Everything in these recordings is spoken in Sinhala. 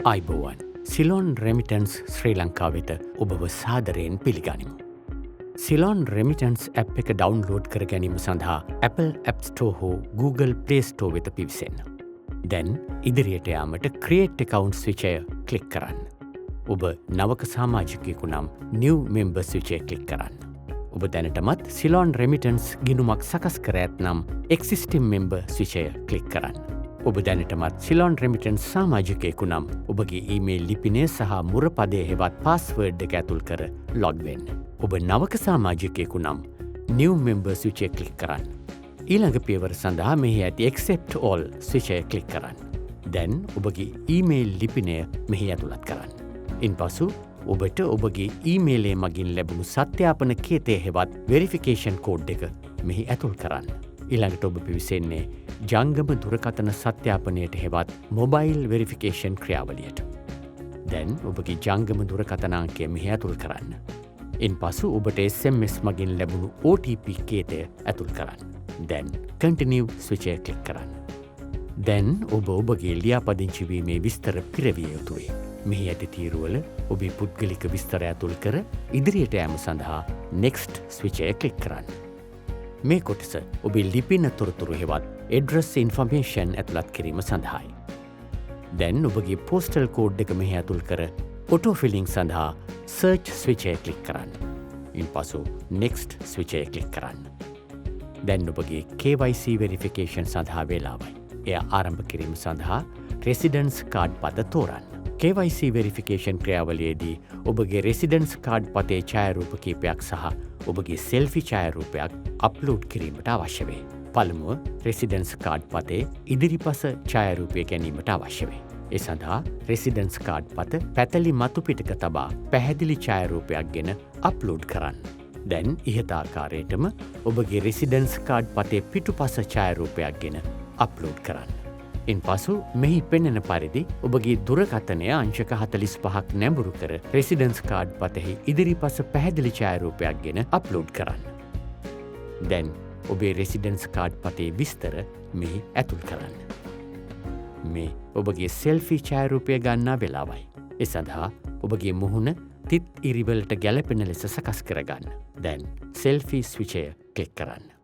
අයිබෝවන් සිලොන් රෙමිටන්ස් ශ්‍රී ලංකා වෙත ඔබව සාදරයෙන් පිළිගනිමු. සිලොන් රෙමිටන්ස් ඇප් එක ඩවුන්ලෝඩ් කර ගැනීම සඳහා Apple App Store හෝ Google Play Store වෙත පිවිසෙන්න. දැන් ඉදිරියට යාමට ක්‍රියේට් account ස්විචය ක්ලික් කරන්න. ඔබ නවක සමාජිකයෙකු නම් New Member ස්විචය ක්ලික් කරන්න. ඔබ දැනටමත් සිලොන් රෙමිටන්ස් ගිණුමක් සකස් කර ඇත්නම් Existing Member ස්විචය ක්ලික් කරන්න. ඔබ දැනටමත් සිලොන් රෙමිටන්ස් සමාජිකයෙකු නම් ඔබගේ ඊමේල් ලිපිනය සහ මුරපදය හෙවත් පාස්වර්ඩ් එක ඇතුල් කර ලොග් වෙන්න. ඔබ නවක සමාජිකයෙකු නම් New Member ස්විචය ක්ලික් කරන්න. ඊළඟ පියවර සඳහා මෙහි ඇති Accept All ස්විචය ක්ලික් කරන්න. දැන් ඔබගේ ඊමේල් ලිපිනය මෙහි ඇතුළත් කරන්න. ඉන්පසු ඔබට ඔබගේ ඊමේලේ මගින් ලැබුණු සත්‍යාපන කේතය හෙවත් වෙරිෆිකේෂන් කෝඩ් එක මෙහි ඇතුල් කරන්න. ඊළඟට ඔබ පිවිසෙන්නේ ජංගම දුරකථන සත්‍යාපනයට හෙවත් මොබයිල් වෙරිෆිකේෂන් ක්‍රියාවලියට. දැන් ඔබගේ ජංගම දුරකථනාංකය මෙහි ඇතුල් කරන්න. ඉන්පසු ඔබට SMS මගින් ලැබුණු OTP කේතය ඇතුල් කරන්න. දැන් Continue ස්විචය ක්ලික් කරන්න. දැන් ඔබ ඔබගේ ලියාපදිංචිවීමේ විස්තර පිරවිය යුතුයි. මෙහි ඇති තීරුවල ඔබේ පුද්ගලික විස්තර ඇතුල් කර ඉදිරියට යාම සඳහා Next ස්විචය ක්ලික් කරන්න. මේ කොටස ඔබේ ලිපින තොරතුරු හෙවත් Address Information ඇතුළත් කිරීම සඳහායි. දැන් ඔබගේ පෝස්ටල් කෝඩ් එක මෙහි ඇතුල් කර ඔටෝ ෆිලිං සඳහා Search ස්විචය ක්ලික් කරන්න. ඉන්පසු Next ස්විචය ක්ලික් කරන්න. දැන් ඔබගේ KYC වෙරිෆිකේෂන් සඳහා වේලාවයි. එය ආරම්භ කිරීම සඳහා රෙසිඩන්ස් කාඩ් පත තෝරන්න. KYC වෙරිෆිකේෂන් ක්‍රියාවලියේදී ඔබගේ රෙසිඩන්ස් කාඩ් පතේ ඡායාරූප කීපයක් සහ ඔබගේ සෙල්ෆි ඡායාරූපයක් අප්ලෝඩ් කිරීමට අවශ්‍ය වේ. පළමුව රෙසිඩන්ස් කාඩ් පතේ ඉදිරිපස ඡායාරූපය ගැනීමට අවශ්‍ය වේ. ඒ සඳහා රෙසිඩන්ස් කාඩ් පත පැතලි මතු පිටක තබා පැහැදිලි ඡායාරූපයක් ගෙන අප්ලෝඩ් කරන්න. දැන් ඉහත ආකාරයටම ඔබගේ රෙසිඩන්ස් කාඩ් පතේ පිටුපස ඡායාරූපයක් ගෙන අප්ලෝඩ් කරන්න. ඉන්පසු මෙහි පෙනෙන පරිදි ඔබගේ දුරකථනය අංශක 45ක් නැඹුරු කර රෙසිඩන්ස් කාඩ් පතෙහි ඉදිරිපස පැහැදිලි ඡායාරූපයක් ගෙන අප්ලෝඩ් කරන්න. දැන් ඔබේ රෙසිඩන්ස් කාඩ් පතේ විස්තර මෙහි ඇතුල් කරන්න. මේ ඔබගේ සෙල්ෆි ඡායාරූපය ගන්නා වෙලාවයි. ඒ සඳහා ඔබගේ මුහුණ තිත් ඉරිවලට ගැලපෙන ලෙස සකස් කරගන්න. දැන් සෙල්ෆි ස්විචය ක්ලික් කරන්න.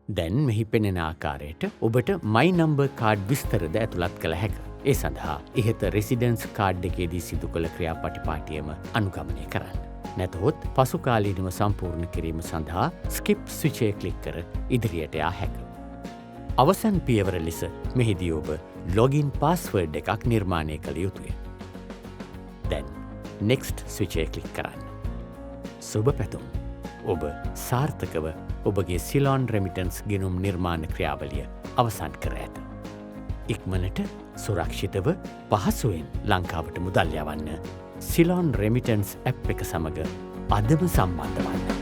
දැන් මෙහි පෙනෙන ආකාරයට ඔබට My Number කාඩ් විස්තරද ඇතුළත් කළ හැක. ඒ සඳහා ඉහත රෙසිඩන්ස් කාඩ් එකේදී සිදු කළ ක්‍රියාපටිපාටියම අනුගමනය කරන්න. නැතහොත් පසුකාලීනව සම්පූර්ණ කිරීම සඳහා ස්කිප් ස්විචය ක්ලික් කර ඉදිරියට යා හැක. අවසන් පියවර ලෙස මෙහිදී ඔබ ලොගින් පාස්වර්ඩ් එකක් නිර්මාණය කළ යුතුය. දැන් Next ස්විචය ක්ලික් කරන්න. සුබ පැතුම්. ඔබ සාර්ථකව ඔබගේ සිලොන් රෙමිටන්ස් ගෙනුම් නිර්මාණ ක්‍රියාවලිය අවසන් කර ඇත. ඉක්මනට සුරක්ෂිතව පහසුවෙන් ලංකාවට මුදල් යවන්න සිලොන් රෙමිටන්ස් ඇප් එක සමග අදම සම්බන්ධ වන්න.